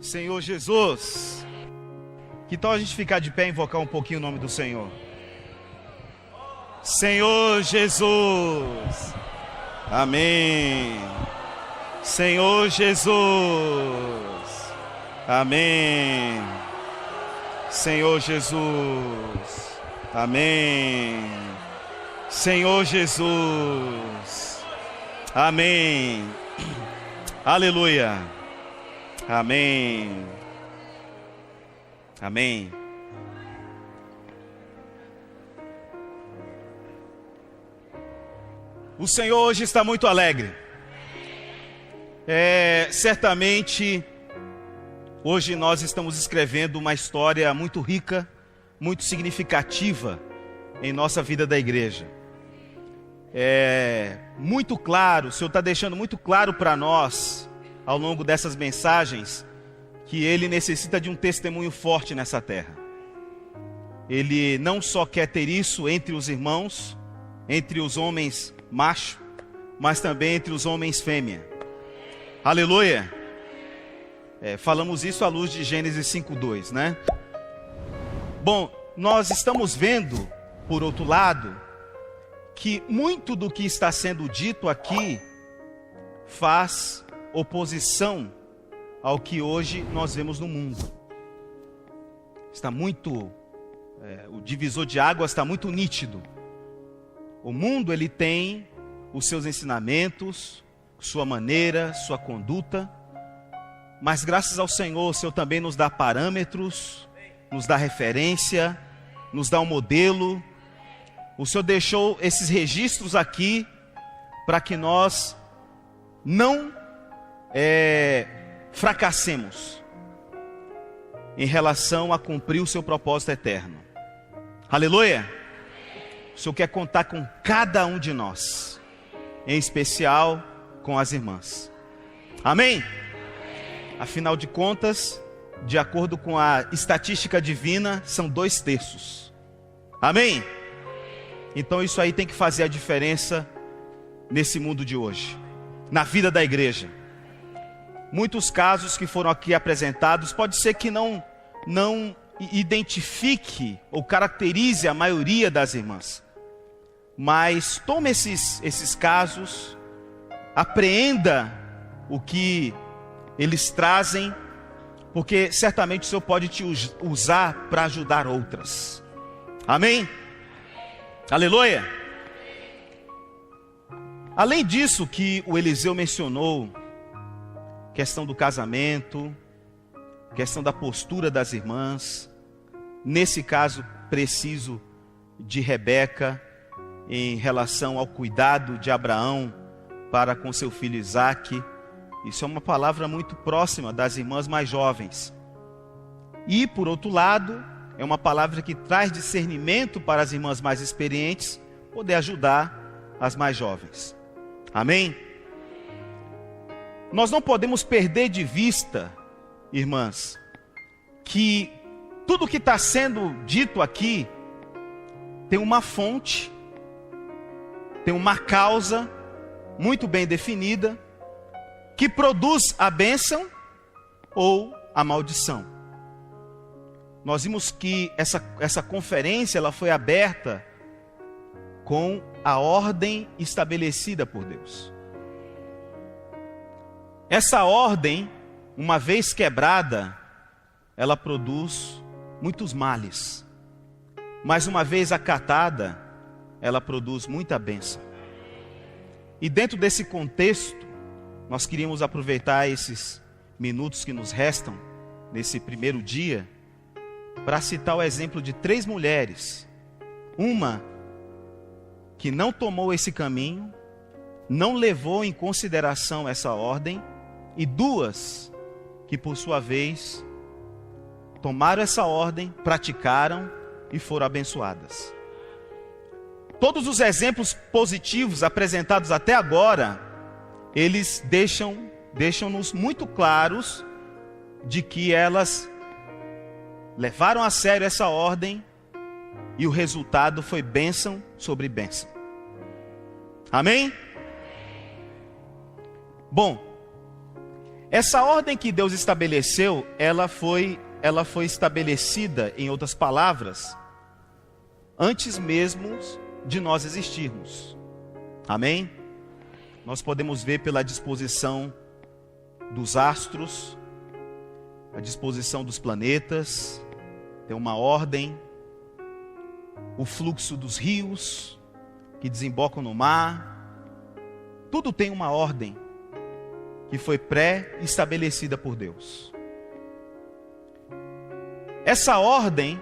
Senhor Jesus, que tal a gente ficar de pé e invocar um pouquinho o nome do Senhor? Senhor Jesus, amém. Senhor Jesus, amém. Senhor Jesus, amém. Senhor Jesus, amém. Aleluia, amém. Amém. O Senhor hoje está muito alegre. Certamente, hoje nós estamos escrevendo uma história muito rica, muito significativa em nossa vida da igreja. Muito claro, o Senhor está deixando muito claro para nós, ao longo dessas mensagens, que Ele necessita de um testemunho forte nessa terra. Ele não só quer ter isso entre os irmãos, entre os homens macho, mas também entre os homens fêmea. Aleluia! Falamos isso à luz de Gênesis 5:2, né? Bom, nós estamos vendo, por outro lado, que muito do que está sendo dito aqui faz oposição ao que hoje nós vemos no mundo. Está muito, o divisor de águas está muito nítido. O mundo, ele tem os seus ensinamentos, sua maneira, sua conduta, mas graças ao Senhor, o Senhor também nos dá parâmetros, nos dá referência, nos dá um modelo. O Senhor deixou esses registros aqui para que nós não fracassemos em relação a cumprir o seu propósito eterno. Aleluia! O Senhor quer contar com cada um de nós, em especial com as irmãs. Amém? Afinal de contas, de acordo com a estatística divina, são 2/3. Amém? Então isso aí tem que fazer a diferença nesse mundo de hoje, na vida da igreja. Muitos casos que foram aqui apresentados, pode ser que não identifique ou caracterize a maioria das irmãs. Mas tome esses casos, apreenda o que eles trazem, porque certamente o Senhor pode te usar para ajudar outras. Amém? Aleluia! Além disso que o Eliseu mencionou, questão do casamento, questão da postura das irmãs, nesse caso preciso de Rebeca, em relação ao cuidado de Abraão para com seu filho Isaque. Isso é uma palavra muito próxima das irmãs mais jovens. E, por outro lado, é uma palavra que traz discernimento para as irmãs mais experientes poder ajudar as mais jovens. Amém? Nós não podemos perder de vista, irmãs, que tudo que está sendo dito aqui tem uma fonte, tem uma causa muito bem definida, que produz a bênção ou a maldição. Nós vimos que essa conferência ela foi aberta com a ordem estabelecida por Deus. Essa ordem, uma vez quebrada, ela produz muitos males. Mas uma vez acatada, ela produz muita bênção. E dentro desse contexto, nós queríamos aproveitar esses minutos que nos restam, nesse primeiro dia, para citar o exemplo de 3 mulheres. Uma que não tomou esse caminho, não levou em consideração essa ordem, e 2 que, por sua vez, tomaram essa ordem, praticaram e foram abençoadas. Todos os exemplos positivos apresentados até agora, eles deixam-nos muito claros de que elas levaram a sério essa ordem e o resultado foi bênção sobre bênção. Amém? Bom, Essa ordem que Deus estabeleceu, ela foi estabelecida, em outras palavras, antes mesmo de nós existirmos. Amém? Nós podemos ver pela disposição dos astros, a disposição dos planetas, tem uma ordem, o fluxo dos rios que desembocam no mar, tudo tem uma ordem que foi pré-estabelecida por Deus. Essa ordem,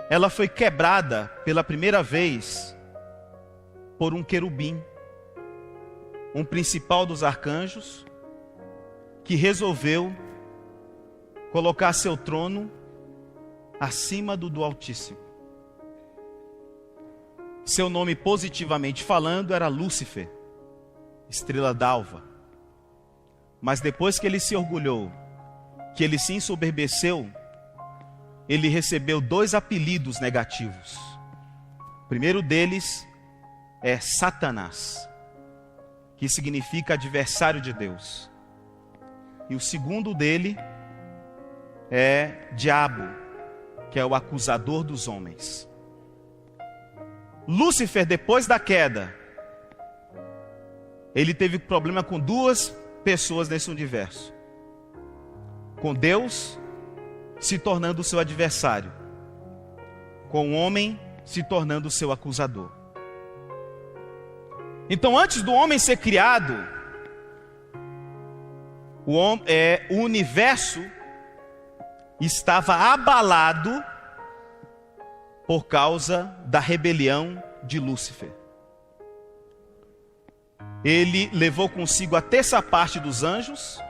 ela foi quebrada pela primeira vez por um querubim, um principal dos arcanjos, que resolveu colocar seu trono acima do Altíssimo. Seu nome, positivamente falando, era Lúcifer, estrela d'alva. Mas depois que ele se orgulhou, que ele se ensoberbeceu, ele recebeu 2 apelidos negativos. O primeiro deles é Satanás, que significa adversário de Deus. E o segundo dele é Diabo, que é o acusador dos homens. Lúcifer, depois da queda, ele teve problema com 2 pessoas nesse universo. Com Deus se tornando o seu adversário, com o homem se tornando o seu acusador. Então, antes do homem ser criado, o universo estava abalado por causa da rebelião de Lúcifer. Ele levou consigo a 1/3 parte dos anjos,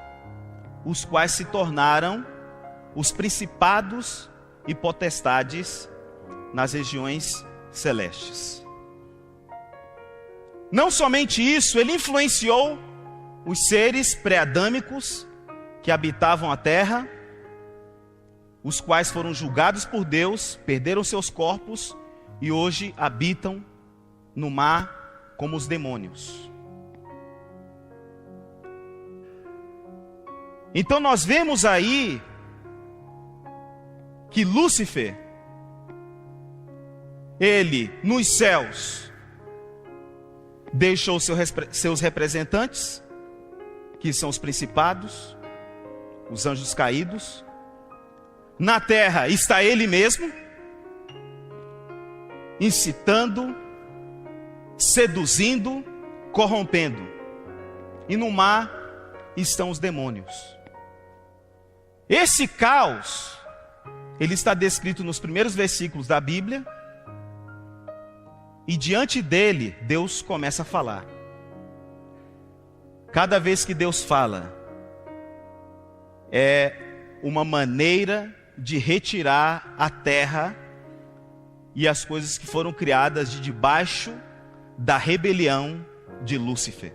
os quais se tornaram os principados e potestades nas regiões celestes. Não somente isso, ele influenciou os seres pré-adâmicos que habitavam a terra, os quais foram julgados por Deus, perderam seus corpos e hoje habitam no mar como os demônios. Então nós vemos aí que Lúcifer, ele nos céus deixou seus representantes, que são os principados, os anjos caídos. Na terra está ele mesmo, incitando, seduzindo, corrompendo. E no mar estão os demônios. Esse caos, ele está descrito nos primeiros versículos da Bíblia, e diante dele, Deus começa a falar. Cada vez que Deus fala, é uma maneira de retirar a terra e as coisas que foram criadas de debaixo da rebelião de Lúcifer.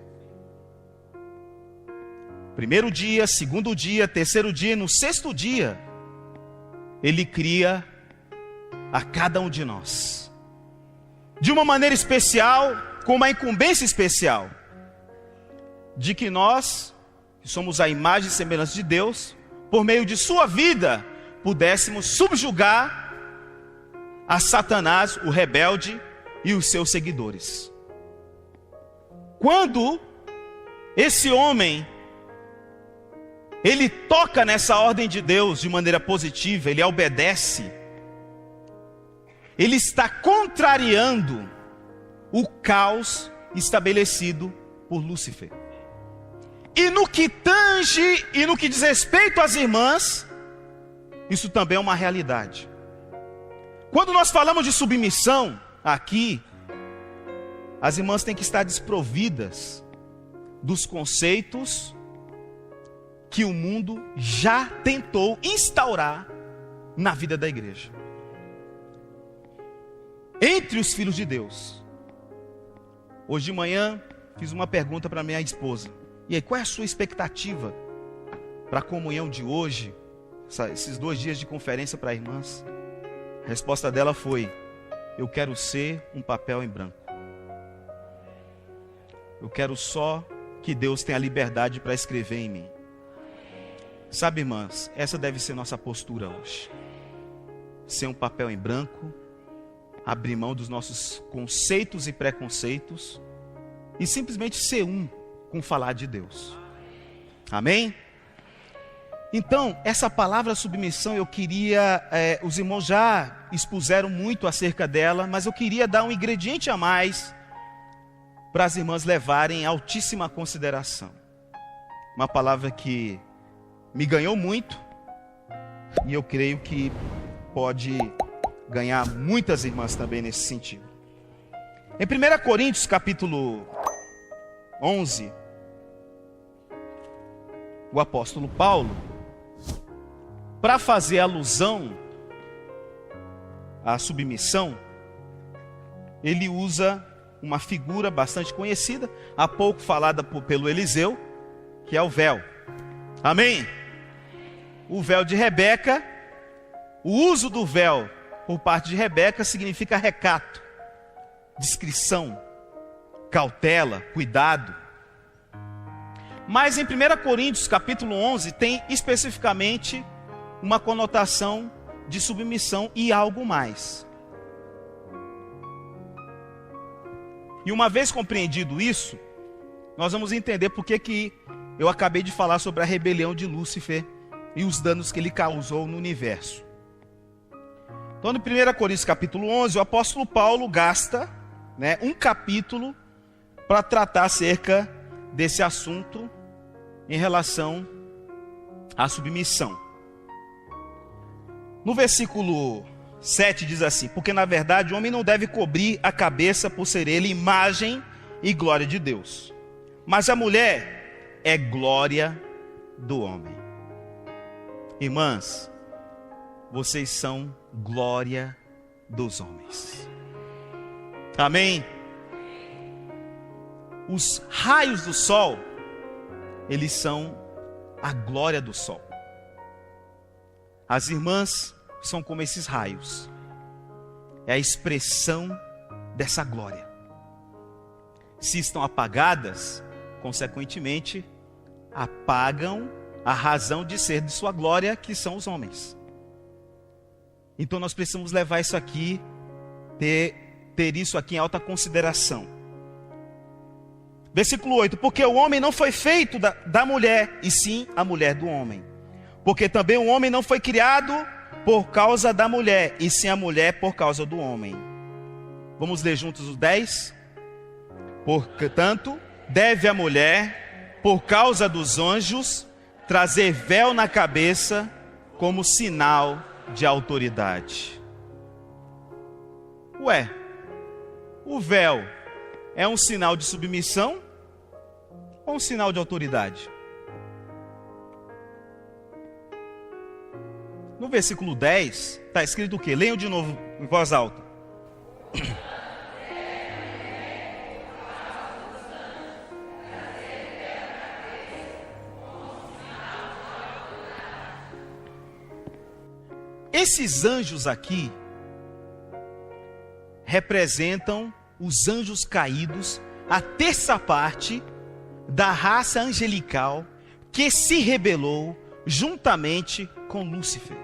Primeiro dia, segundo dia, terceiro dia, no 6º dia, ele cria a cada um de nós. De uma maneira especial, com uma incumbência especial, de que nós, que somos a imagem e semelhança de Deus, por meio de sua vida, pudéssemos subjugar a Satanás, o rebelde, e os seus seguidores. Quando esse homem, ele toca nessa ordem de Deus de maneira positiva, ele obedece, ele está contrariando o caos estabelecido por Lúcifer. E no que tange e no que diz respeito às irmãs, isso também é uma realidade. Quando nós falamos de submissão aqui, as irmãs têm que estar desprovidas dos conceitos que o mundo já tentou instaurar na vida da igreja. Entre os filhos de Deus. Hoje de manhã fiz uma pergunta para minha esposa. E aí, qual é a sua expectativa para a comunhão de hoje? Esses 2 dias de conferência para irmãs? A resposta dela foi: eu quero ser um papel em branco. Eu quero só que Deus tenha liberdade para escrever em mim. Sabe, irmãs, essa deve ser nossa postura hoje. Ser um papel em branco, abrir mão dos nossos conceitos e preconceitos e simplesmente ser um com falar de Deus. Amém? Então, essa palavra submissão, eu queria, os irmãos já expuseram muito acerca dela, mas eu queria dar um ingrediente a mais para as irmãs levarem em altíssima consideração. Uma palavra que me ganhou muito e eu creio que pode ganhar muitas irmãs também nesse sentido. Em 1 Coríntios capítulo 11, o apóstolo Paulo, para fazer alusão à submissão, ele usa uma figura bastante conhecida, há pouco falada pelo Eliseu, que é o véu. Amém? O véu de Rebeca, o uso do véu por parte de Rebeca significa recato, discrição, cautela, cuidado. Mas em 1 Coríntios capítulo 11 tem especificamente uma conotação de submissão e algo mais. E uma vez compreendido isso, nós vamos entender por que eu acabei de falar sobre a rebelião de Lúcifer e os danos que ele causou no universo. Então, no 1 Coríntios capítulo 11, o apóstolo Paulo gasta um capítulo para tratar acerca desse assunto em relação à submissão. No versículo 7 diz assim: porque na verdade o homem não deve cobrir a cabeça por ser ele imagem e glória de Deus, mas a mulher é glória do homem. Irmãs, vocês são glória dos homens. Amém? Os raios do sol, eles são a glória do sol. As irmãs são como esses raios. É a expressão dessa glória. Se estão apagadas, consequentemente, apagam a razão de ser de sua glória, que são os homens. Então nós precisamos levar isso aqui, ter isso aqui em alta consideração. Versículo 8: porque o homem não foi feito da mulher, e sim a mulher do homem. Porque também o homem não foi criado por causa da mulher, e sim a mulher por causa do homem. Vamos ler juntos o 10? Portanto, deve a mulher, por causa dos anjos, trazer véu na cabeça como sinal de autoridade. Ué, o véu é um sinal de submissão ou um sinal de autoridade? No versículo 10 está escrito o quê? Leiam de novo em voz alta. Esses anjos aqui representam os anjos caídos, a terça parte da raça angelical que se rebelou juntamente com Lúcifer.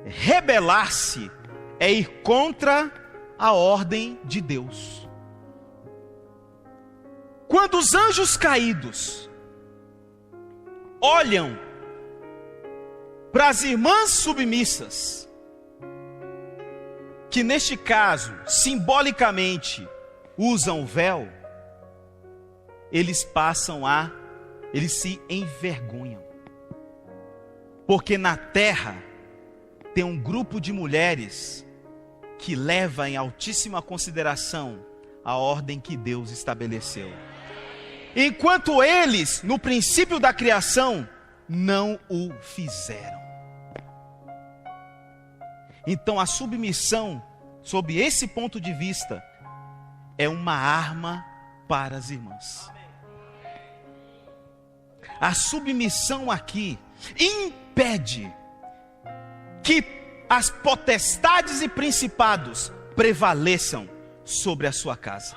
Rebelar-se é ir contra a ordem de Deus. Quando os anjos caídos olham para as irmãs submissas, que neste caso, simbolicamente, usam o véu, eles se envergonham. Porque na terra tem um grupo de mulheres que leva em altíssima consideração a ordem que Deus estabeleceu. Enquanto eles, no princípio da criação, não o fizeram. Então a submissão, sob esse ponto de vista, é uma arma para as irmãs. A submissão aqui impede que as potestades e principados prevaleçam sobre a sua casa,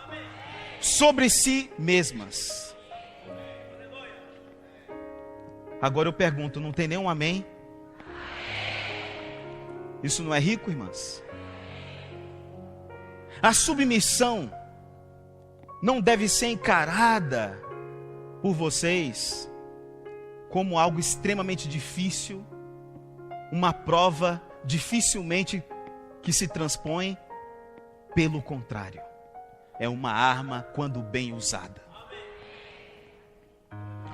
sobre si mesmas. Agora eu pergunto, não tem nenhum amém? Isso não é rico, irmãs? A submissão não deve ser encarada por vocês como algo extremamente difícil, uma prova dificilmente que se transpõe. Pelo contrário, é uma arma quando bem usada.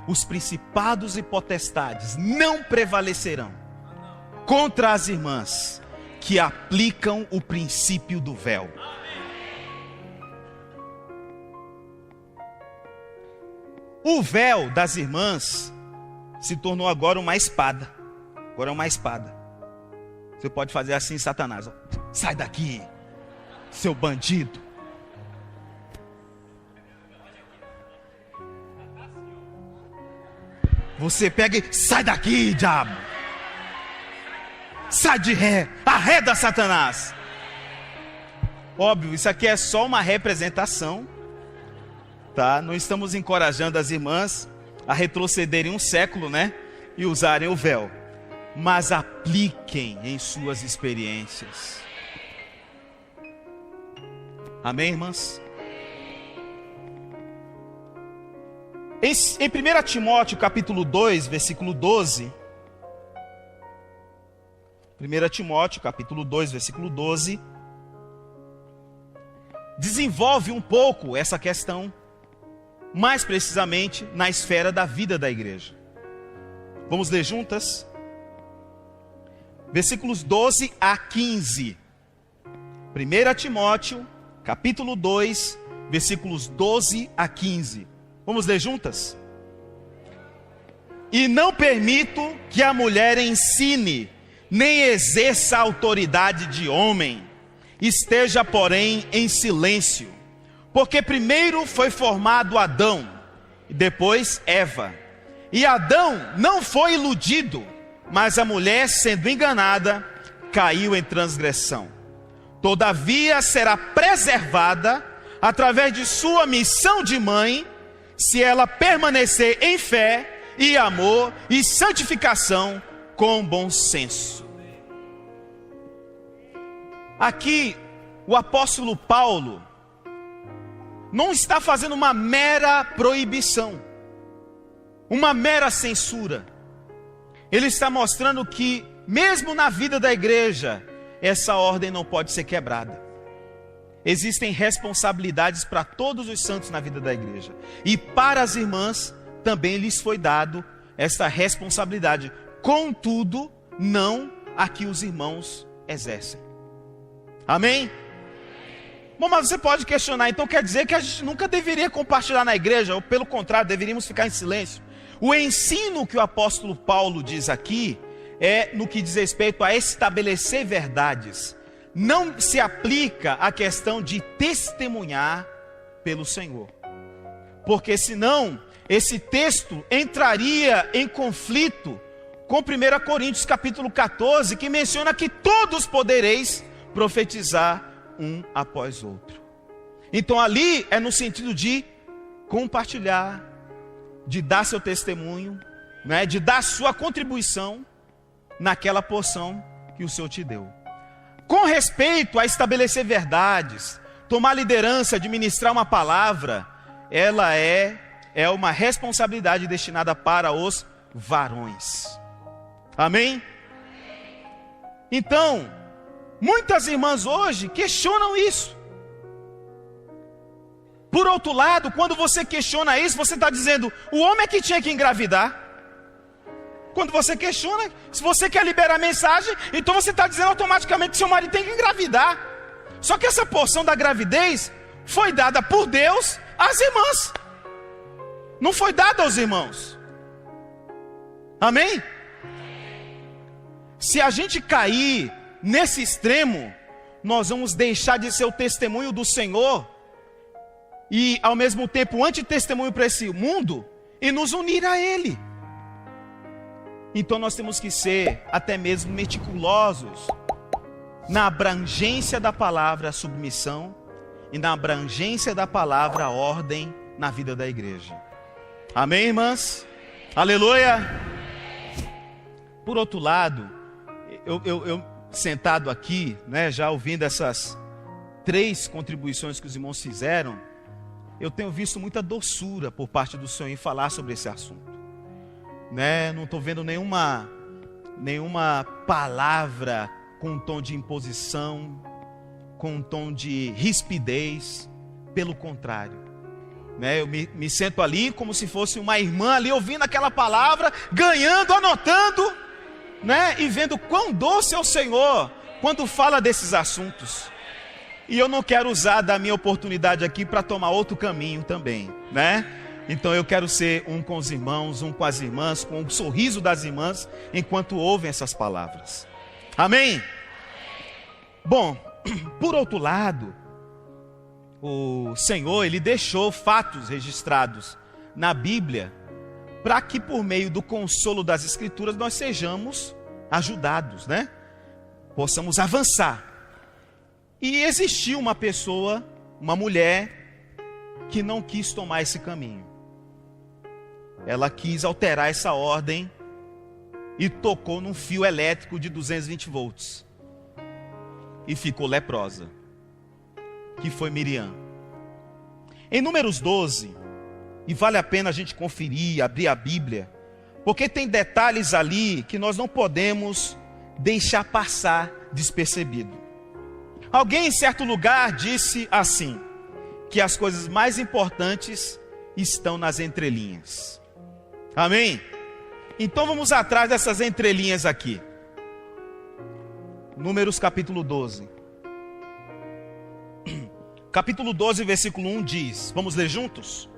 Os principados e potestades não prevalecerão contra as irmãs que aplicam o princípio do véu. O véu das irmãs se tornou agora uma espada. Agora é uma espada. Você pode fazer assim, Satanás. Ó. Sai daqui, seu bandido. Você pega e sai daqui, diabo. Sai de ré. Arreda, Satanás. Óbvio, isso aqui é só uma representação. Tá? Não estamos encorajando as irmãs a retrocederem um século, né? E usarem o véu. Mas apliquem em suas experiências. Amém, irmãs? Em 1 Timóteo capítulo 2, versículo 12. 1 Timóteo capítulo 2, versículo 12. Desenvolve um pouco essa questão, mais precisamente na esfera da vida da igreja. Vamos ler juntas? Versículos 12 a 15. 1 Timóteo capítulo 2, versículos 12 a 15. Vamos ler juntas? E não permito que a mulher ensine, nem exerça a autoridade de homem. Esteja, porém, em silêncio. Porque primeiro foi formado Adão, e depois Eva. E Adão não foi iludido, mas a mulher, sendo enganada, caiu em transgressão. Todavia será preservada, através de sua missão de mãe, se ela permanecer em fé e amor e santificação com bom senso. Aqui, o apóstolo Paulo não está fazendo uma mera proibição, uma mera censura. Ele está mostrando que, mesmo na vida da igreja, essa ordem não pode ser quebrada. Existem responsabilidades para todos os santos na vida da igreja. E para as irmãs também lhes foi dado essa responsabilidade. Contudo, não a que os irmãos exercem. Amém? Bom, mas você pode questionar, então quer dizer que a gente nunca deveria compartilhar na igreja, ou pelo contrário, deveríamos ficar em silêncio. O ensino que o apóstolo Paulo diz aqui é no que diz respeito a estabelecer verdades. Não se aplica a questão de testemunhar pelo Senhor. Porque senão, esse texto entraria em conflito com 1 Coríntios capítulo 14, que menciona que todos podereis profetizar um após outro. Então ali é no sentido de compartilhar, de dar seu testemunho, né, de dar sua contribuição naquela porção que o Senhor te deu. Com respeito a estabelecer verdades, tomar liderança, administrar uma palavra, ela é uma responsabilidade destinada para os varões. Amém? Então, muitas irmãs hoje questionam isso. Por outro lado, quando você questiona isso, você está dizendo, o homem é que tinha que engravidar. Quando você questiona, se você quer liberar a mensagem, então você está dizendo automaticamente que seu marido tem que engravidar. Só que essa porção da gravidez foi dada por Deus às irmãs. Não foi dada aos irmãos. Amém? Se a gente cair nesse extremo, nós vamos deixar de ser o testemunho do Senhor e ao mesmo tempo antitestemunho para esse mundo e nos unir a Ele. Então nós temos que ser até mesmo meticulosos na abrangência da palavra submissão e na abrangência da palavra ordem na vida da igreja. Amém, irmãs? Aleluia! Por outro lado, eu sentado aqui, né, já ouvindo essas 3 contribuições que os irmãos fizeram, eu tenho visto muita doçura por parte do Senhor em falar sobre esse assunto, né? Não estou vendo nenhuma palavra com um tom de imposição, com um tom de rispidez, pelo contrário, né? Eu me sento ali como se fosse uma irmã ali ouvindo aquela palavra, ganhando, anotando, né? E vendo quão doce é o Senhor quando fala desses assuntos. E eu não quero usar da minha oportunidade aqui para tomar outro caminho também, né? Então eu quero ser um com os irmãos, um com as irmãs, com o sorriso das irmãs, enquanto ouvem essas palavras. Amém? Bom, por outro lado, o Senhor, Ele deixou fatos registrados na Bíblia, para que por meio do consolo das Escrituras nós sejamos ajudados, né? Possamos avançar. E existiu uma pessoa, uma mulher, que não quis tomar esse caminho. Ela quis alterar essa ordem e tocou num fio elétrico de 220 volts. E ficou leprosa, que foi Miriam. Em Números 12, e vale a pena a gente conferir, abrir a Bíblia, porque tem detalhes ali que nós não podemos deixar passar despercebido. Alguém em certo lugar disse assim, que as coisas mais importantes estão nas entrelinhas. Amém? Então vamos atrás dessas entrelinhas aqui. Números capítulo 12. Capítulo 12, versículo 1 diz, vamos ler juntos?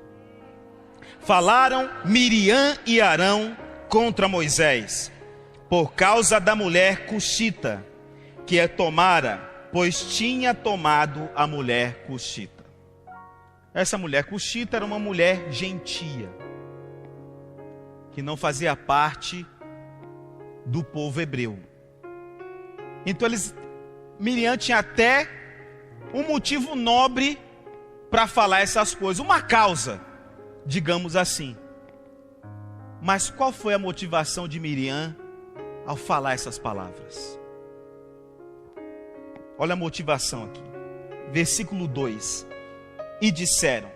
Falaram Miriam e Arão contra Moisés, por causa da mulher cuxita, que a tomara, pois tinha tomado a mulher cuxita. Essa mulher cuxita era uma mulher gentia, que não fazia parte do povo hebreu. Então Miriam tinha até um motivo nobre para falar essas coisas, uma causa, digamos assim. Mas qual foi a motivação de Miriam ao falar essas palavras? Olha a motivação aqui, versículo 2. E disseram,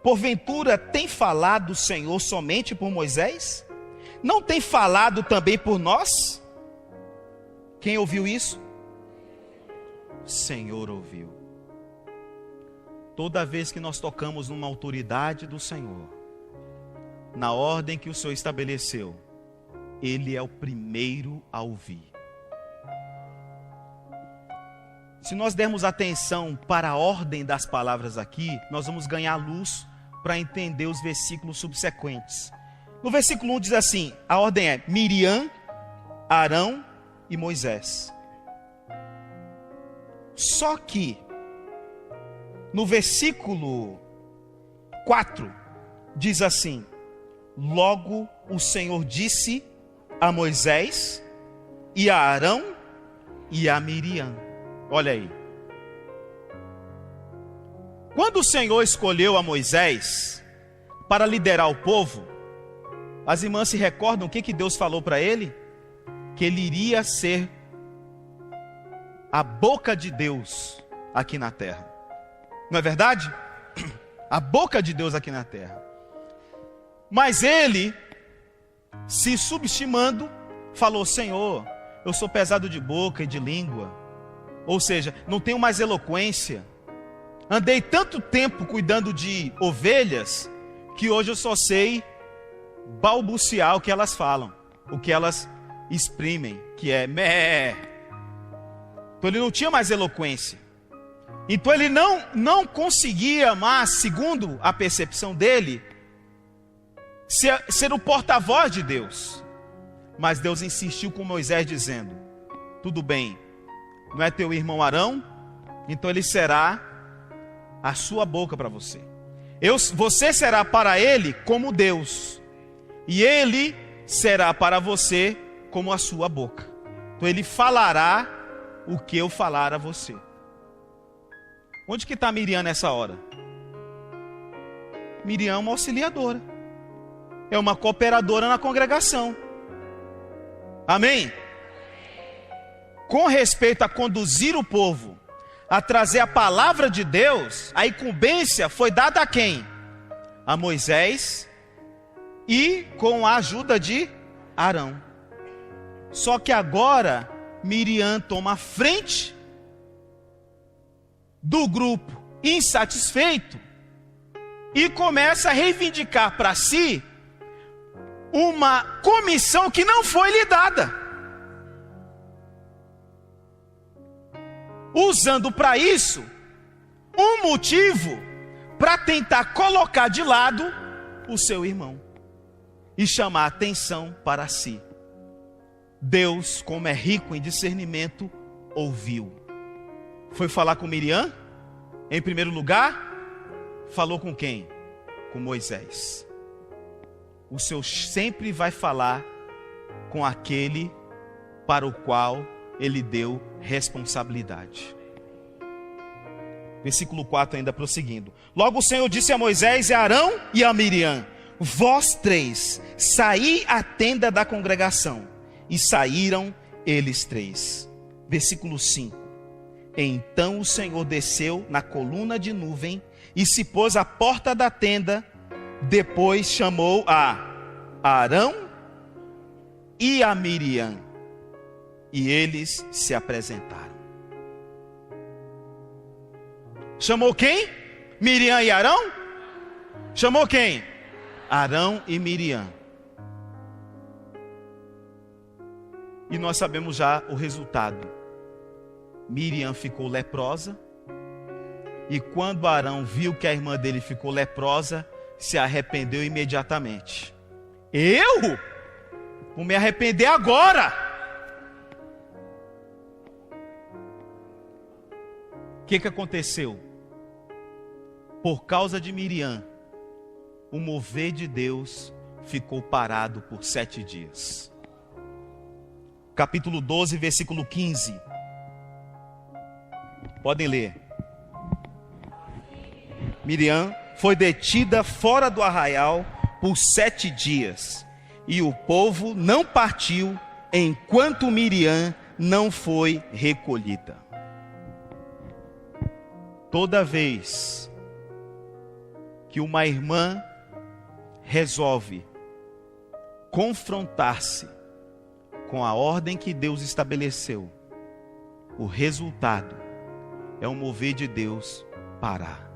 porventura tem falado o Senhor somente por Moisés? Não tem falado também por nós? Quem ouviu isso? O Senhor ouviu. Toda vez que nós tocamos numa autoridade do Senhor, na ordem que o Senhor estabeleceu, Ele é o primeiro a ouvir. Se nós dermos atenção para a ordem das palavras aqui, nós vamos ganhar luz para entender os versículos subsequentes. No versículo 1 diz assim, a ordem é Miriam, Arão e Moisés. Só que, no versículo 4, diz assim, logo o Senhor disse a Moisés e a Arão e a Miriam. Olha aí. Quando o Senhor escolheu a Moisés para liderar o povo, as irmãs se recordam o que Deus falou para ele? Que ele iria ser a boca de Deus aqui na terra. Não é verdade? A boca de Deus aqui na terra. Mas ele, se subestimando, falou, Senhor, eu sou pesado de boca e de língua. Ou seja, não tenho mais eloquência. Andei tanto tempo cuidando de ovelhas, que hoje eu só sei balbuciar o que elas falam, o que elas exprimem, que é mé. Então ele não tinha mais eloquência. Então ele não conseguia mais, segundo a percepção dele, ser o porta-voz de Deus. Mas Deus insistiu com Moisés dizendo, tudo bem, não é teu irmão Arão? Então ele será a sua boca para você. Você será para ele como Deus. E ele será para você como a sua boca. Então ele falará o que eu falar a você. Onde que está Miriam nessa hora? Miriam é uma auxiliadora. É uma cooperadora na congregação. Amém? Com respeito a conduzir o povo a trazer a palavra de Deus, a incumbência foi dada a quem? A Moisés e com a ajuda de Arão. Só que agora Miriam toma a frente do grupo insatisfeito e começa a reivindicar para si uma comissão que não foi lhe dada, usando para isso um motivo para tentar colocar de lado o seu irmão e chamar a atenção para si. Deus, como é rico em discernimento, ouviu. Foi falar com Miriam? Em primeiro lugar, falou com quem? Com Moisés. O Senhor sempre vai falar com aquele para o qual Ele deu responsabilidade. Versículo 4 ainda prosseguindo. Logo o Senhor disse a Moisés, e a Arão e a Miriam: vós três, saí à tenda da congregação. E saíram eles três. Versículo 5. Então o Senhor desceu na coluna de nuvem e se pôs à porta da tenda. Depois chamou a Arão e a Miriam. E eles se apresentaram. Chamou quem? Miriam e Arão? Chamou quem? Arão e Miriam. E nós sabemos já o resultado. Miriam ficou leprosa. E quando Arão viu que a irmã dele ficou leprosa, se arrependeu imediatamente. Eu? Vou me arrepender agora. O que aconteceu? Por causa de Miriam, o mover de Deus ficou parado por 7 dias. Capítulo 12, versículo 15. Podem ler. Miriam foi detida fora do arraial por 7 dias, e o povo não partiu enquanto Miriam não foi recolhida. Toda vez que uma irmã resolve confrontar-se com a ordem que Deus estabeleceu, o resultado é o mover de Deus parar.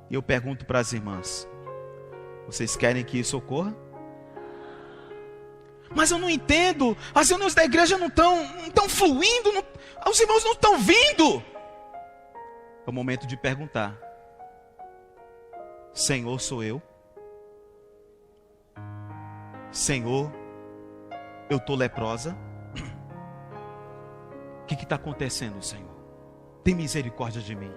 E eu pergunto para as irmãs: vocês querem que isso ocorra? Mas eu não entendo, as reuniões da igreja não estão fluindo, os irmãos não estão vindo. É o momento de perguntar: Senhor, sou eu? Senhor, eu estou leprosa? O que está acontecendo, Senhor? Tem misericórdia de mim.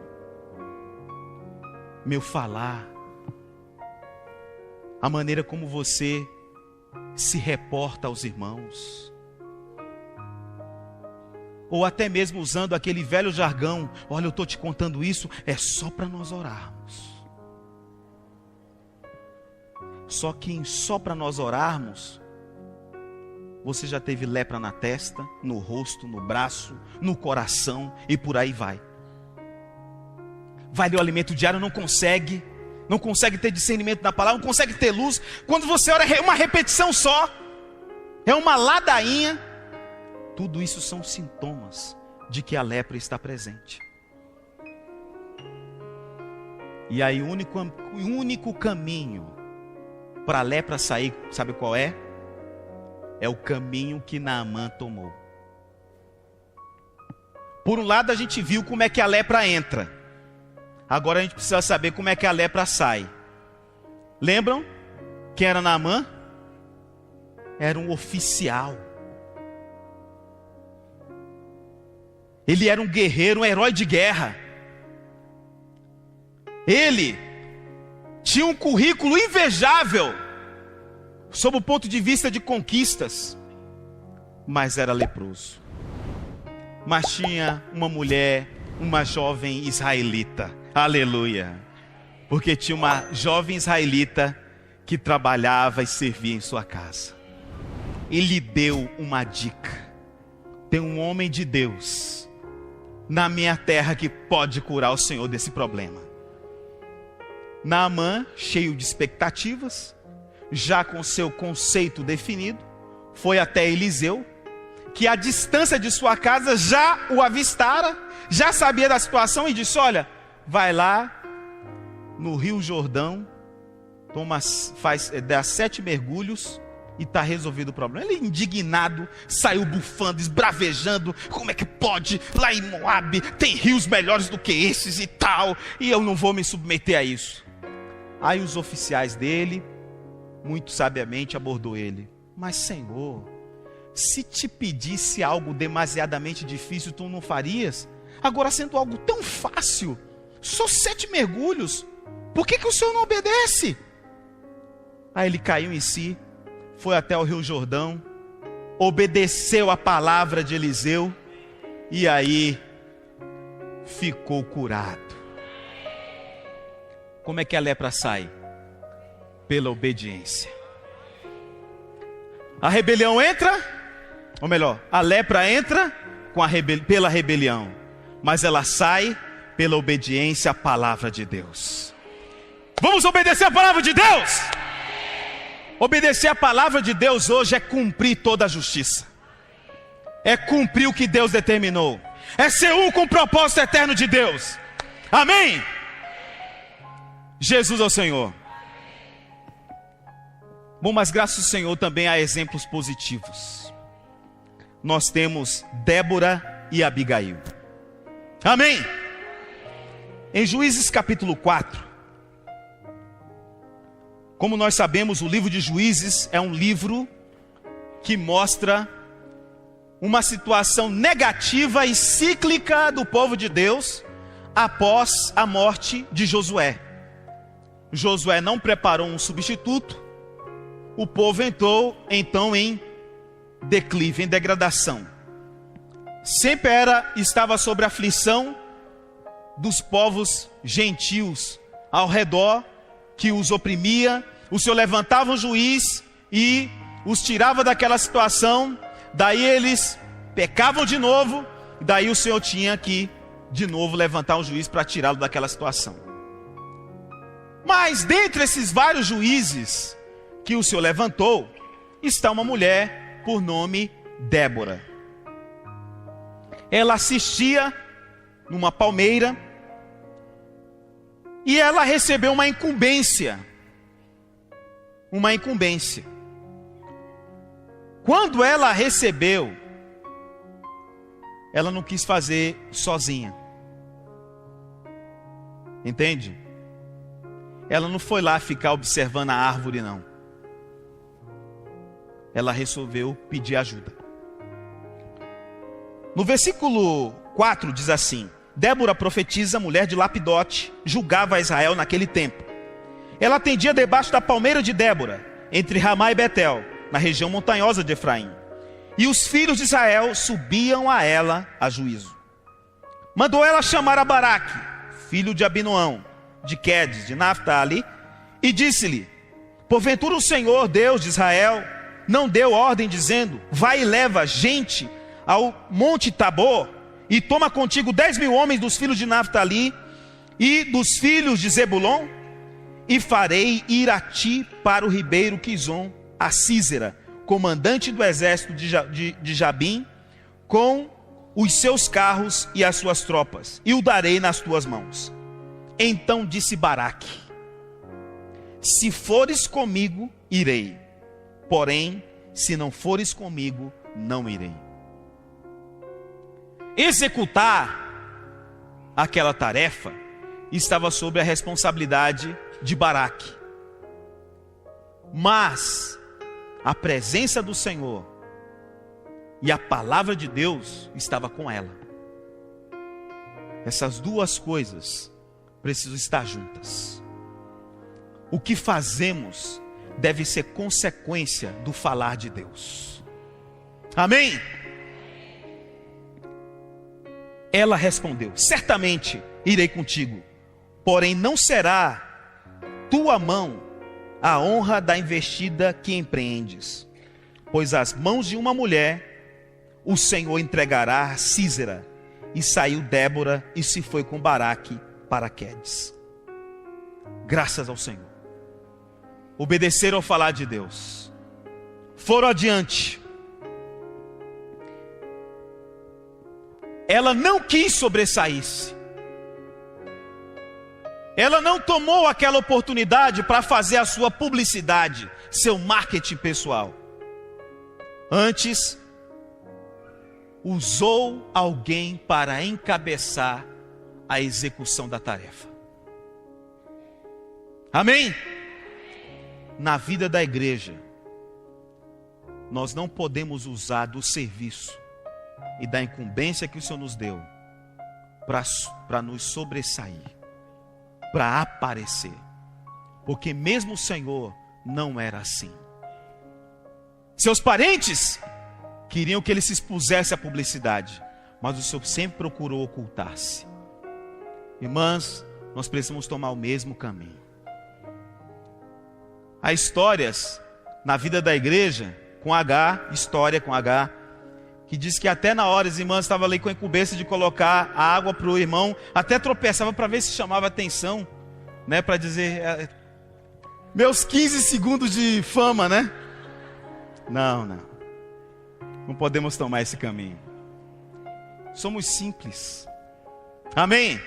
Meu falar, a maneira como você se reporta aos irmãos, ou até mesmo usando aquele velho jargão: olha, eu estou te contando isso, é só para nós orarmos. Só que só para nós orarmos, você já teve lepra na testa, no rosto, no braço, no coração e por aí vai. Vai ler o alimento diário, não consegue ter discernimento da palavra, não consegue ter luz. Quando você ora é uma repetição só, é uma ladainha. Tudo isso são sintomas de que a lepra está presente. E aí o único caminho para a lepra sair, sabe qual é? É o caminho que Naamã tomou. Por um lado a gente viu como é que a lepra entra. Agora a gente precisa saber como é que a lepra sai. Lembram quem era Naamã? Era um oficial. Ele era um guerreiro, um herói de guerra. Ele tinha um currículo invejável sob o ponto de vista de conquistas, mas era leproso. Mas tinha uma mulher, uma jovem israelita, aleluia, porque tinha uma jovem israelita que trabalhava e servia em sua casa. e lhe deu uma dica. Tem um homem de Deus na minha terra que pode curar o Senhor desse problema. Naamã, cheio de expectativas, já com seu conceito definido, foi até Eliseu, que à distância de sua casa já o avistara, já sabia da situação e disse: olha, vai lá no Rio Jordão, dá 7 mergulhos e está resolvido o problema. Ele, indignado, saiu bufando, esbravejando: como é que pode? Lá em Moabe tem rios melhores do que esses e tal, e eu não vou me submeter a isso. Aí os oficiais dele, muito sabiamente, abordou ele: mas Senhor, se te pedisse algo demasiadamente difícil, tu não farias? Agora, sendo algo tão fácil, só 7 mergulhos, por que o Senhor não obedece? Aí ele caiu em si, foi até o Rio Jordão, obedeceu a palavra de Eliseu, e aí ficou curado. Como é que a lepra sai? Pela obediência. A rebelião entra, ou melhor, a lepra entra pela rebelião, mas ela sai pela obediência à palavra de Deus. Vamos obedecer a palavra de Deus? Obedecer a palavra de Deus hoje é cumprir toda a justiça, é cumprir o que Deus determinou, é ser um com o propósito eterno de Deus. Amém? Jesus é o Senhor. Bom, mas graças ao Senhor também há exemplos positivos. Nós temos Débora e Abigail. Amém? Em Juízes capítulo 4, como nós sabemos, o livro de Juízes é um livro que mostra uma situação negativa e cíclica do povo de Deus após a morte de Josué. Josué não preparou um substituto, o povo entrou então em declive, em degradação. Sempre estava sob a aflição dos povos gentios ao redor, que os oprimia. O Senhor levantava um juiz e os tirava daquela situação, daí eles pecavam de novo, daí o Senhor tinha que de novo levantar um juiz para tirá-lo daquela situação. Mas dentre esses vários juízes que o Senhor levantou, está uma mulher por nome Débora. Ela assistia numa palmeira e ela recebeu uma incumbência. Quando ela recebeu, ela não quis fazer sozinha. Entende? Ela não foi lá ficar observando a árvore, não. Ela resolveu pedir ajuda. No versículo 4 diz assim: Débora, profetisa, mulher de Lapidote, julgava Israel naquele tempo. Ela atendia debaixo da palmeira de Débora, entre Ramá e Betel, na região montanhosa de Efraim. E os filhos de Israel subiam a ela a juízo. Mandou ela chamar a Baraque, filho de Abinoão, de Quedes, de Naphtali, e disse-lhe: porventura o Senhor, Deus de Israel, não deu ordem dizendo: vai e leva gente ao monte Tabor, e toma contigo 10.000 homens dos filhos de Naphtali e dos filhos de Zebulon, e farei ir a ti para o ribeiro Quizon, a Sísera, comandante do exército de Jabim, com os seus carros e as suas tropas, e o darei nas tuas mãos. Então disse Baraque: se fores comigo, irei, porém, se não fores comigo, não irei. Executar aquela tarefa estava sob a responsabilidade de Baraque, mas a presença do Senhor e a palavra de Deus estava com ela. Essas duas coisas precisam estar juntas. O que fazemos deve ser consequência do falar de Deus. Amém? Ela respondeu: certamente irei contigo, porém não será tua mão a honra da investida que empreendes. pois as mãos de uma mulher o Senhor entregará a Sísera. E saiu Débora e se foi com Baraque para Quedes. Graças ao Senhor. Obedeceram ao falar de Deus. Foram adiante. Ela não quis sobressair-se. Ela não tomou aquela oportunidade para fazer a sua publicidade, seu marketing pessoal. Antes, usou alguém para encabeçar a execução da tarefa. Amém? Na vida da igreja, nós não podemos usar do serviço e da incumbência que o Senhor nos deu para nos sobressair, para aparecer, porque mesmo o Senhor não era assim. Seus parentes queriam que ele se expusesse à publicidade, mas o Senhor sempre procurou ocultar-se. Irmãs, nós precisamos tomar o mesmo caminho. Há histórias na vida da igreja com H, história com H, que diz que até na hora as irmãs estavam ali com a incumbência de colocar a água para o irmão, até tropeçava para ver se chamava atenção, né, para dizer, meus 15 segundos de fama, né? Não podemos tomar esse caminho. Somos simples. Amém?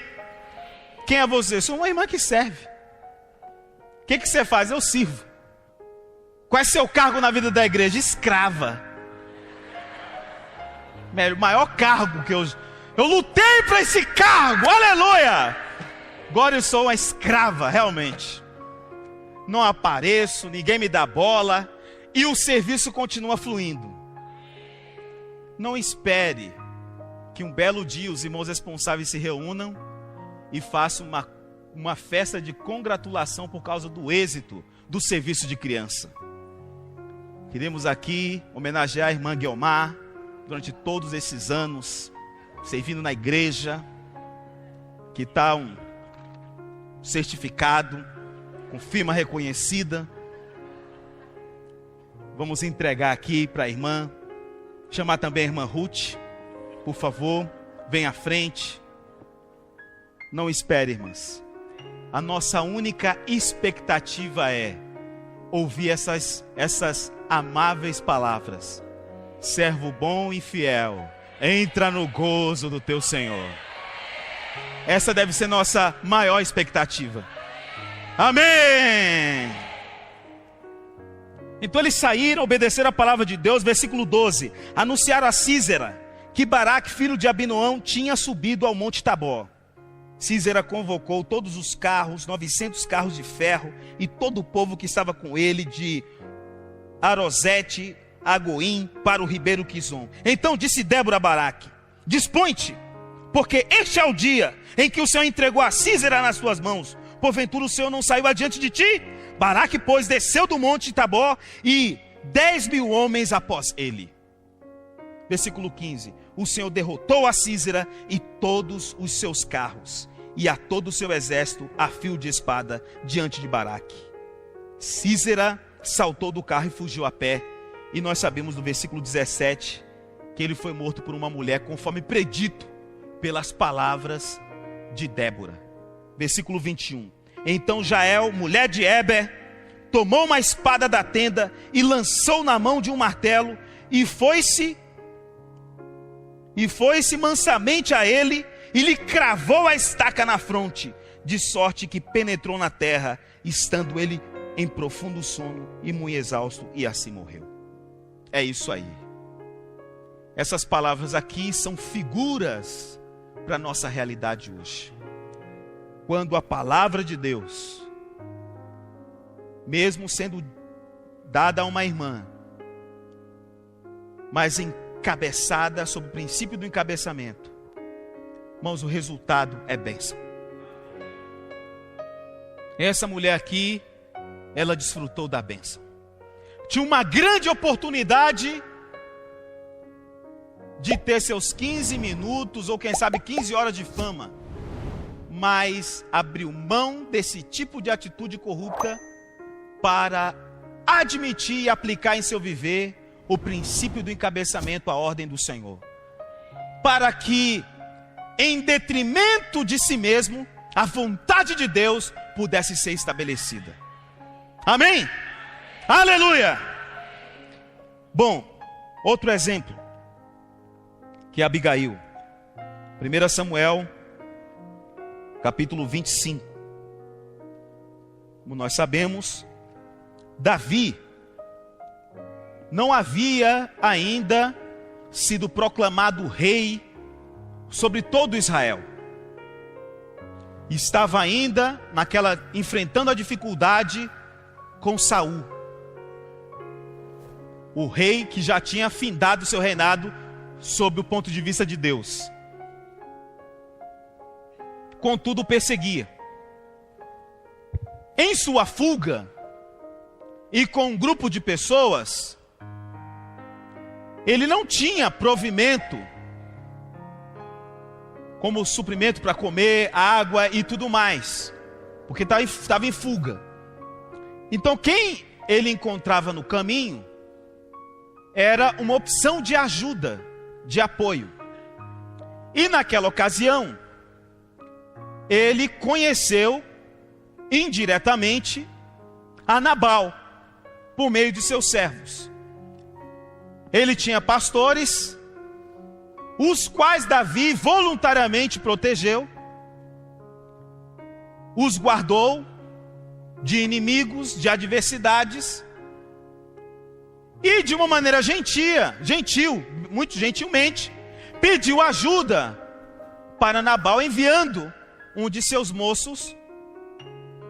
Quem é você? Eu sou uma irmã que serve. O que você faz? Eu sirvo. Qual é seu cargo na vida da igreja? Escrava. O maior cargo que eu lutei para esse cargo, aleluia! Agora eu sou uma escrava, realmente. Não apareço, ninguém me dá bola, e o serviço continua fluindo. Não espere que um belo dia os irmãos responsáveis se reúnam e façam uma festa de congratulação por causa do êxito do serviço de criança. Queremos aqui homenagear a irmã Guiomar, durante todos esses anos, servindo na igreja, que está um certificado, com firma reconhecida. Vamos entregar aqui para a irmã, chamar também a irmã Ruth, por favor, vem à frente. Não espere, irmãs. A nossa única expectativa é ouvir essas amáveis palavras. Servo bom e fiel, entra no gozo do teu Senhor. Essa deve ser nossa maior expectativa. Amém! Então eles saíram, obedeceram a palavra de Deus. Versículo 12. Anunciaram a Sísera que Baraque, filho de Abinoão, tinha subido ao monte Tabor. Sísera convocou todos os carros, 900 carros de ferro, e todo o povo que estava com ele, de Arosete a Goim, para o ribeiro Quizon. Então disse Débora a Baraque: dispõe-te, porque este é o dia em que o Senhor entregou a Sísera nas tuas mãos. Porventura o Senhor não saiu adiante de ti? Baraque, pois, desceu do monte Tabor, e 10.000 homens após ele. Versículo 15. O Senhor derrotou a Sísera e todos os seus carros, e a todo o seu exército a fio de espada diante de Baraque. Sísera saltou do carro e fugiu a pé. E nós sabemos no versículo 17 que ele foi morto por uma mulher, conforme predito pelas palavras de Débora. Versículo 21. Então Jael, mulher de Heber, tomou uma espada da tenda e lançou na mão de um martelo, e foi-se mansamente a ele, e lhe cravou a estaca na fronte, de sorte que penetrou na terra, estando ele em profundo sono e muito exausto, e assim morreu. É isso aí. Essas palavras aqui são figuras para a nossa realidade hoje. Quando a palavra de Deus, mesmo sendo dada a uma irmã, mas encabeçada sob o princípio do encabeçamento, irmãos, o resultado é bênção. Essa mulher aqui, ela desfrutou da bênção. Tinha uma grande oportunidade de ter seus 15 minutos, ou quem sabe 15 horas de fama, mas abriu mão desse tipo de atitude corrupta para admitir e aplicar em seu viver o princípio do encabeçamento à ordem do Senhor, para que, em detrimento de si mesmo, a vontade de Deus pudesse ser estabelecida. Amém? Aleluia! Bom, outro exemplo, que é Abigail. 1 Samuel, capítulo 25. Como nós sabemos, Davi não havia ainda sido proclamado rei sobre todo Israel. Estava ainda enfrentando a dificuldade com Saul, o rei que já tinha findado seu reinado sob o ponto de vista de Deus. Contudo, perseguia. Em sua fuga, e com um grupo de pessoas, ele não tinha provimento, como suprimento para comer, água e tudo mais, porque estava em fuga. Então quem ele encontrava no caminho, era uma opção de ajuda, de apoio. E naquela ocasião, ele conheceu indiretamente a Nabal, por meio de seus servos. Ele tinha pastores, os quais Davi voluntariamente protegeu, os guardou de inimigos, de adversidades, e de uma maneira gentil, muito gentilmente, pediu ajuda para Nabal, enviando um de seus moços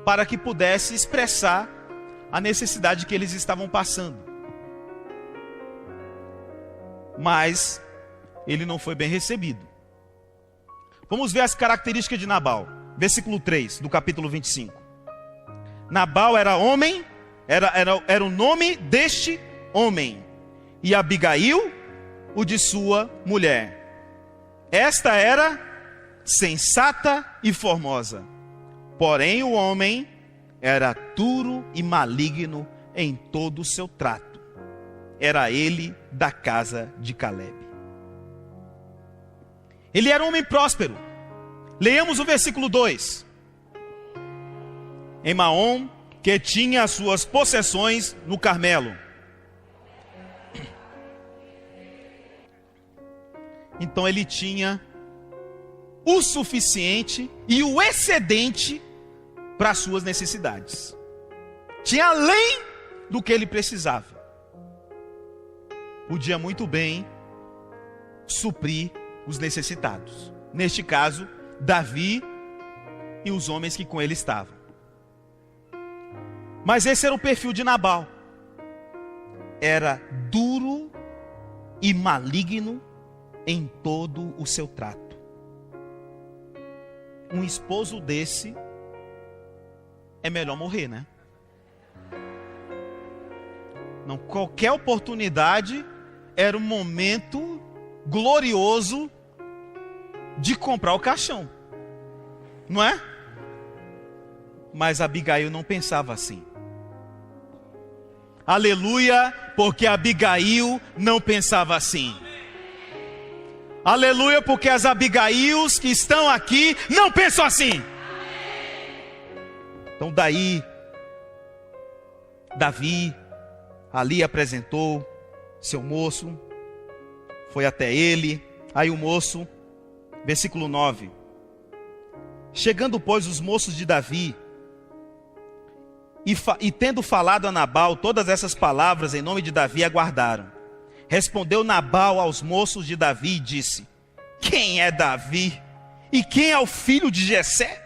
para que pudesse expressar a necessidade que eles estavam passando. Mas ele não foi bem recebido. Vamos ver as características de Nabal. Versículo 3 do capítulo 25. Nabal era homem, era o nome deste homem, e Abigail, o de sua mulher. Esta era sensata e formosa, porém o homem era duro e maligno em todo o seu trato. Era ele da casa de Caleb. Ele era um homem próspero. Leiamos o versículo 2. Em Maom, que tinha as suas possessões no Carmelo. Então ele tinha o suficiente e o excedente para as suas necessidades. Tinha além do que ele precisava. Podia muito bem suprir os necessitados. Neste caso, Davi e os homens que com ele estavam. Mas esse era o perfil de Nabal. Era duro e maligno em todo o seu trato. Um esposo desse é melhor morrer, né? Não, qualquer oportunidade era um momento glorioso de comprar o caixão, não é? Mas Abigail não pensava assim. Aleluia, porque Abigail não pensava assim. Aleluia, porque as Abigails que estão aqui não pensam assim. Então daí, Davi ali apresentou seu moço, foi até ele. Aí o moço, versículo 9. Chegando, pois, os moços de Davi, e tendo falado a Nabal todas essas palavras em nome de Davi, aguardaram. Respondeu Nabal aos moços de Davi e disse: quem é Davi? E quem é o filho de Jessé?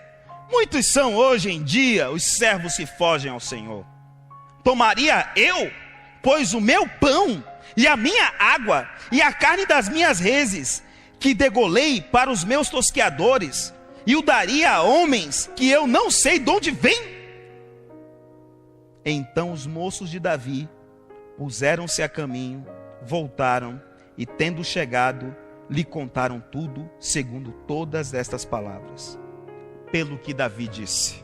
Muitos são hoje em dia os servos que fogem ao Senhor. Tomaria eu, pois, o meu pão e a minha água e a carne das minhas reses, que degolei para os meus tosqueadores, e o daria a homens que eu não sei de onde vêm? Então os moços de Davi puseram-se a caminho, voltaram, e tendo chegado, lhe contaram tudo, segundo todas estas palavras. Pelo que Davi disse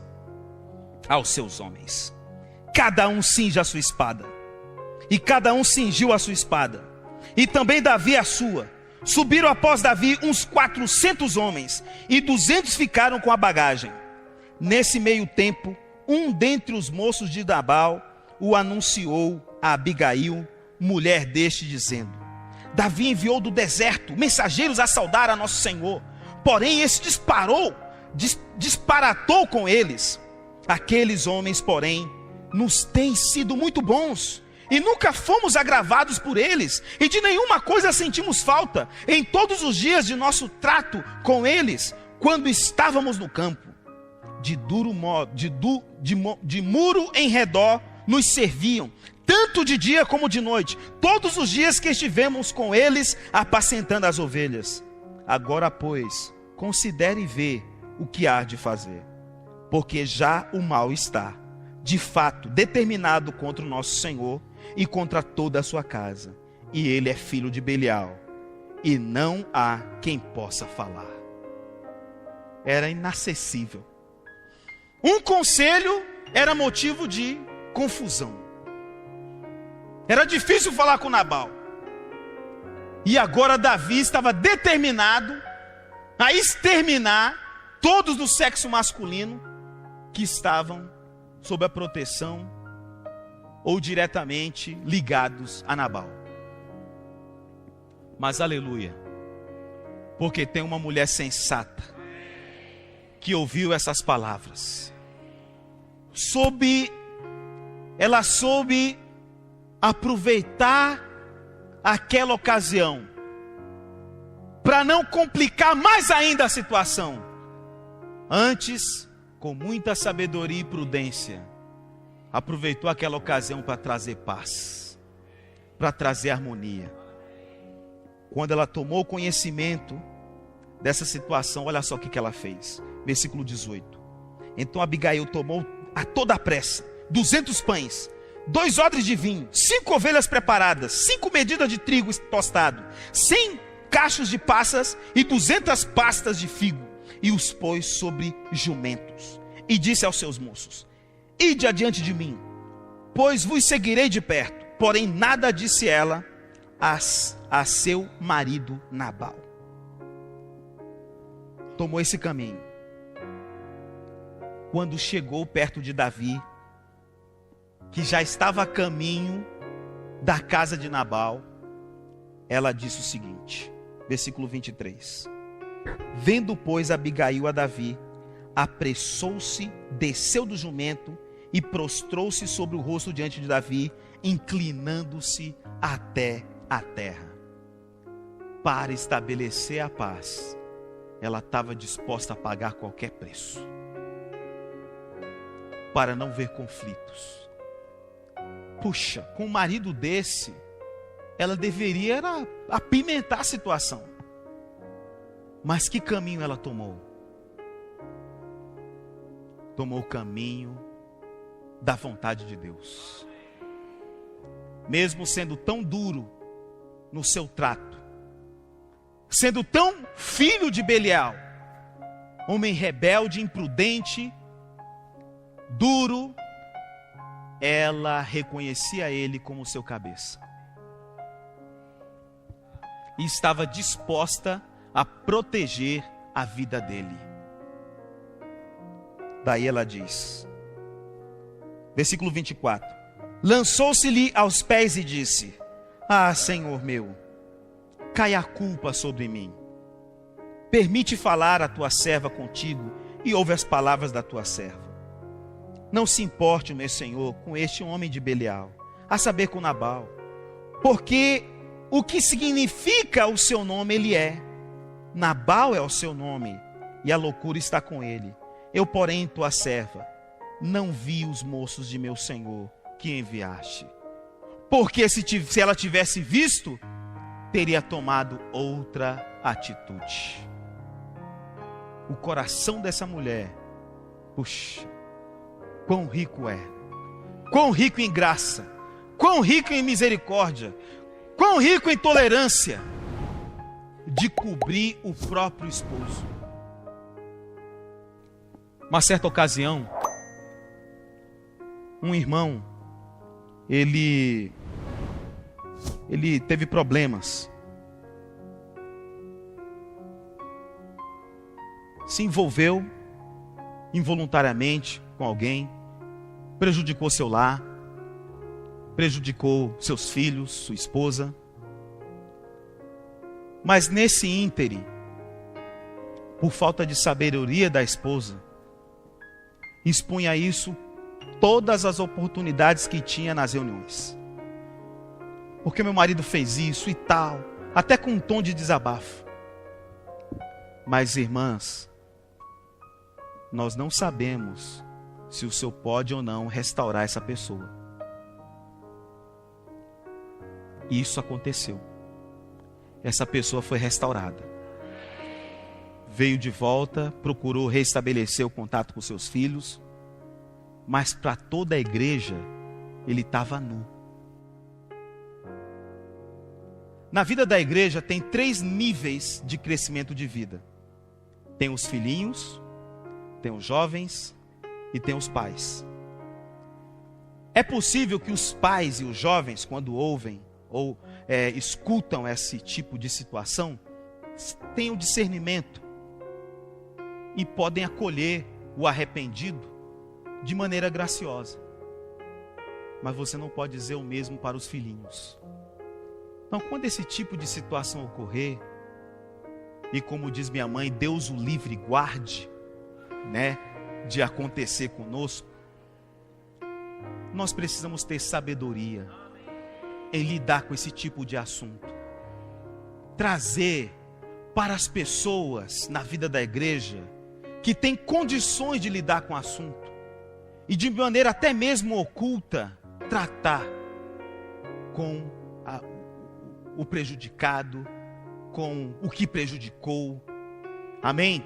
aos seus homens: cada um cinja a sua espada. e cada um cingiu a sua espada, e também Davi a sua. Subiram após Davi uns 400 homens, e 200 ficaram com a bagagem. Nesse meio tempo, um dentre os moços de Nabal o anunciou a Abigail, mulher deste, dizendo: Davi enviou do deserto mensageiros a saudar a nosso Senhor, porém esse disparatou com eles. Aqueles homens, porém, nos têm sido muito bons, e nunca fomos agravados por eles, e de nenhuma coisa sentimos falta em todos os dias de nosso trato com eles, quando estávamos no campo. De muro em redor nos serviam, tanto de dia como de noite, todos os dias que estivemos com eles apacentando as ovelhas. Agora, pois, considere e vê o que há de fazer, porque já o mal está, de fato, determinado contra o nosso Senhor e contra toda a sua casa, e ele é filho de Belial, e não há quem possa falar. Era inacessível. Um conselho era motivo de confusão. Era difícil falar com Nabal. E agora Davi estava determinado a exterminar todos do sexo masculino que estavam sob a proteção ou diretamente ligados a Nabal. Mas aleluia, porque tem uma mulher sensata que ouviu essas palavras. Ela soube aproveitar aquela ocasião para não complicar mais ainda a situação. Antes, com muita sabedoria e prudência, aproveitou aquela ocasião para trazer paz, para trazer harmonia. Quando ela tomou conhecimento dessa situação, olha só o que ela fez. Versículo 18. Então Abigail tomou a toda a pressa 200 pães, 2 odres de vinho, 5 ovelhas preparadas, 5 medidas de trigo tostado, 100 cachos de passas e 200 pastas de figo, e os pôs sobre jumentos. E disse aos seus moços: ide adiante de mim, pois vos seguirei de perto. Porém nada disse ela a seu marido Nabal. Tomou esse caminho. Quando chegou perto de Davi, que já estava a caminho da casa de Nabal, ela disse o seguinte, versículo 23. Vendo, pois, Abigail a Davi, apressou-se, desceu do jumento e prostrou-se sobre o rosto diante de Davi, inclinando-se até a terra. Para estabelecer a paz, ela estava disposta a pagar qualquer preço, para não ver conflitos. Puxa, com um marido desse, ela deveria apimentar a situação. Mas que caminho ela tomou? Tomou o caminho da vontade de Deus. Mesmo sendo tão duro no seu trato, sendo tão filho de Belial, homem rebelde, imprudente, duro, ela reconhecia ele como seu cabeça. E estava disposta a proteger a vida dele. Daí ela diz, versículo 24: lançou-se-lhe aos pés e disse: ah, Senhor meu, cai a culpa sobre mim. Permite falar a tua serva contigo e ouve as palavras da tua serva. Não se importe, meu Senhor, com este homem de Belial, a saber, com Nabal, porque o que significa o seu nome ele é. Nabal é o seu nome, e a loucura está com ele. Eu, porém, tua serva, não vi os moços de meu Senhor que enviaste. Porque se ela tivesse visto, teria tomado outra atitude. O coração dessa mulher, puxa, quão rico é, quão rico em graça, quão rico em misericórdia, quão rico em tolerância, de cobrir o próprio esposo. Uma certa ocasião, um irmão, ele ele teve problemas. Se envolveu involuntariamente com alguém, prejudicou seu lar, prejudicou seus filhos, sua esposa. Mas nesse ínterim, por falta de sabedoria da esposa, expunha isso todas as oportunidades que tinha nas reuniões. Porque meu marido fez isso e tal, até com um tom de desabafo. Mas, irmãs, nós não sabemos se o Senhor pode ou não restaurar essa pessoa. E isso aconteceu. Essa pessoa foi restaurada. Veio de volta, procurou restabelecer o contato com seus filhos, mas para toda a igreja, ele estava nu. Na vida da igreja tem 3 níveis de crescimento de vida. Tem os filhinhos, tem os jovens e tem os pais. É possível que os pais e os jovens, quando ouvem ou escutam esse tipo de situação, tenham discernimento e podem acolher o arrependido de maneira graciosa. Mas você não pode dizer o mesmo para os filhinhos. Então, quando esse tipo de situação ocorrer, e como diz minha mãe, Deus o livre e guarde, de acontecer conosco, nós precisamos ter sabedoria em lidar com esse tipo de assunto. Trazer para as pessoas na vida da igreja que têm condições de lidar com o assunto e de maneira até mesmo oculta, tratar com o prejudicado, com o que prejudicou. Amém?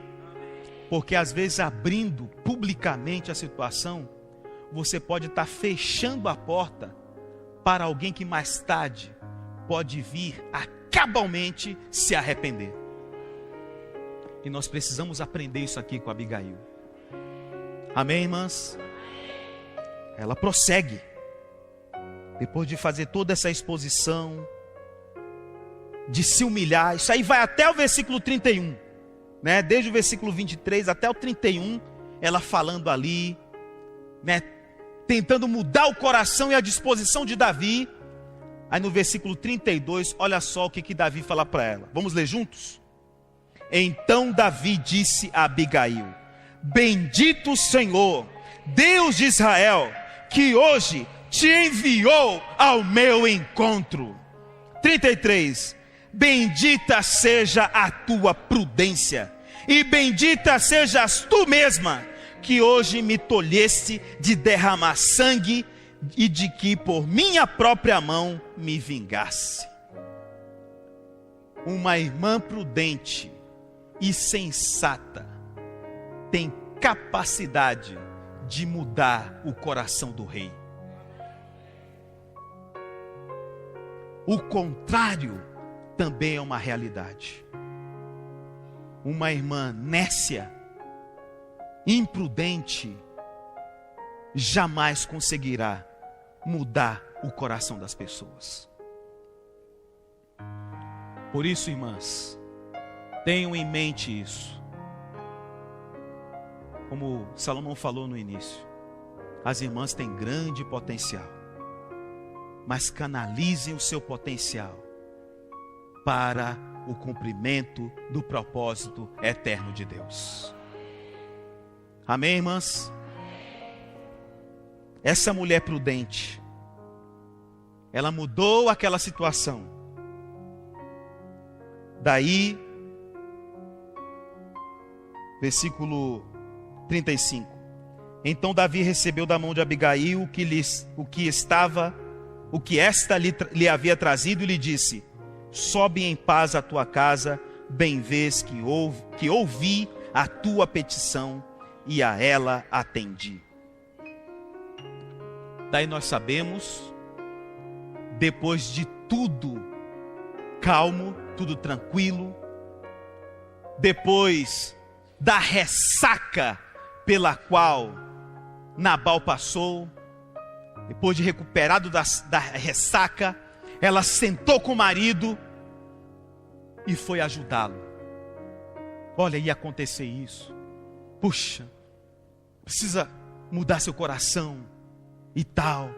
Porque às vezes abrindo publicamente a situação, você pode estar fechando a porta para alguém que mais tarde pode vir a cabalmente se arrepender. E nós precisamos aprender isso aqui com Abigail. Amém, irmãs? Ela prossegue. Depois de fazer toda essa exposição, de se humilhar, isso aí vai até o versículo 31, desde o versículo 23 até o 31, ela falando ali, tentando mudar o coração e a disposição de Davi. Aí no versículo 32, olha só o que Davi fala para ela. Vamos ler juntos? Então Davi disse a Abigail: bendito o Senhor, Deus de Israel, que hoje te enviou ao meu encontro. 33, bendita seja a tua prudência, e bendita sejas tu mesma, que hoje me tolheste de derramar sangue, e de que por minha própria mão me vingasse. Uma irmã prudente e sensata tem capacidade de mudar o coração do rei. O contrário também é uma realidade. Uma irmã nécia, imprudente, jamais conseguirá mudar o coração das pessoas. Por isso, irmãs, tenham em mente isso. Como Salomão falou no início, as irmãs têm grande potencial, mas canalizem o seu potencial para o cumprimento do propósito eterno de Deus. Amém, irmãs? Essa mulher prudente, ela mudou aquela situação. Daí, versículo 35. Então Davi recebeu da mão de Abigail o que esta lhe havia trazido e lhe disse: sobe em paz à tua casa, bem vês que ouvi a tua petição e a ela atendi. Daí nós sabemos, depois de tudo calmo, tudo tranquilo, depois da ressaca pela qual Nabal passou, depois de recuperado da ressaca, ela sentou com o marido e foi ajudá-lo. Olha, ia acontecer isso. Puxa, precisa mudar seu coração e tal.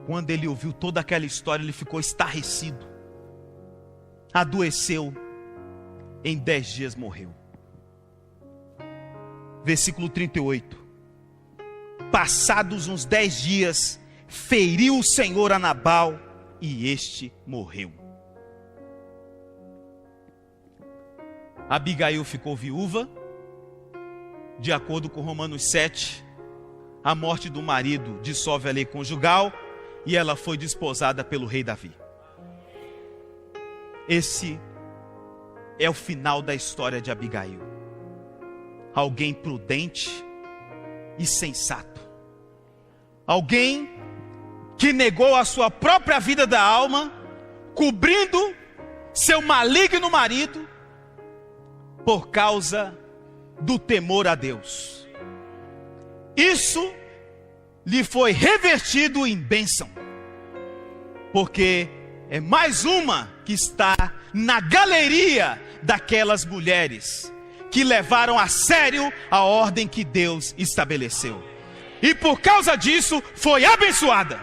Quando ele ouviu toda aquela história, ele ficou estarrecido. Adoeceu. Em 10 dias morreu. Versículo 38. Passados uns 10 dias, feriu o Senhor a Nabal e este morreu. Abigail ficou viúva. De acordo com Romanos 7, a morte do marido dissolve a lei conjugal e ela foi desposada pelo rei Davi. Esse é o final da história de Abigail. Alguém prudente e sensato. Alguém que negou a sua própria vida da alma, cobrindo seu maligno marido, por causa do temor a Deus. Isso lhe foi revertido em bênção, porque é mais uma que está na galeria daquelas mulheres que levaram a sério a ordem que Deus estabeleceu, e por causa disso foi abençoada.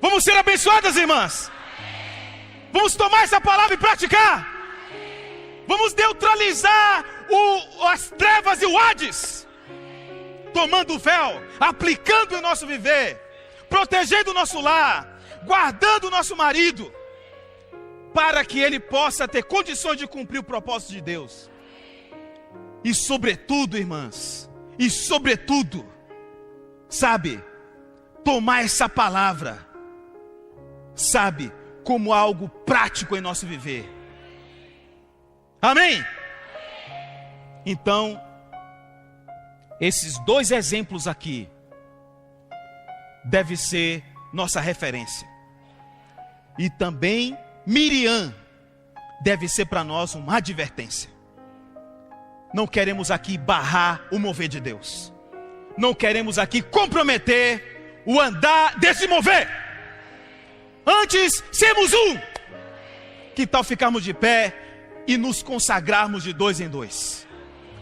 Vamos ser abençoadas, irmãs. Vamos tomar essa palavra e praticar. Vamos neutralizar as trevas e o Hades, tomando o véu, aplicando em nosso viver, protegendo o nosso lar, guardando o nosso marido, para que ele possa ter condições de cumprir o propósito de Deus. E sobretudo, irmãs, e sobretudo, sabe, tomar essa palavra, sabe, como algo prático em nosso viver. Amém? Então, esses 2 exemplos aqui devem ser nossa referência. E também Miriam deve ser para nós uma advertência. Não queremos aqui barrar o mover de Deus. Não queremos aqui comprometer o andar desse mover. Antes, sermos um. Que tal ficarmos de pé e nos consagrarmos de 2 em 2?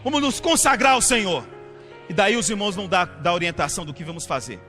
Vamos nos consagrar ao Senhor. E daí os irmãos vão dar orientação do que vamos fazer.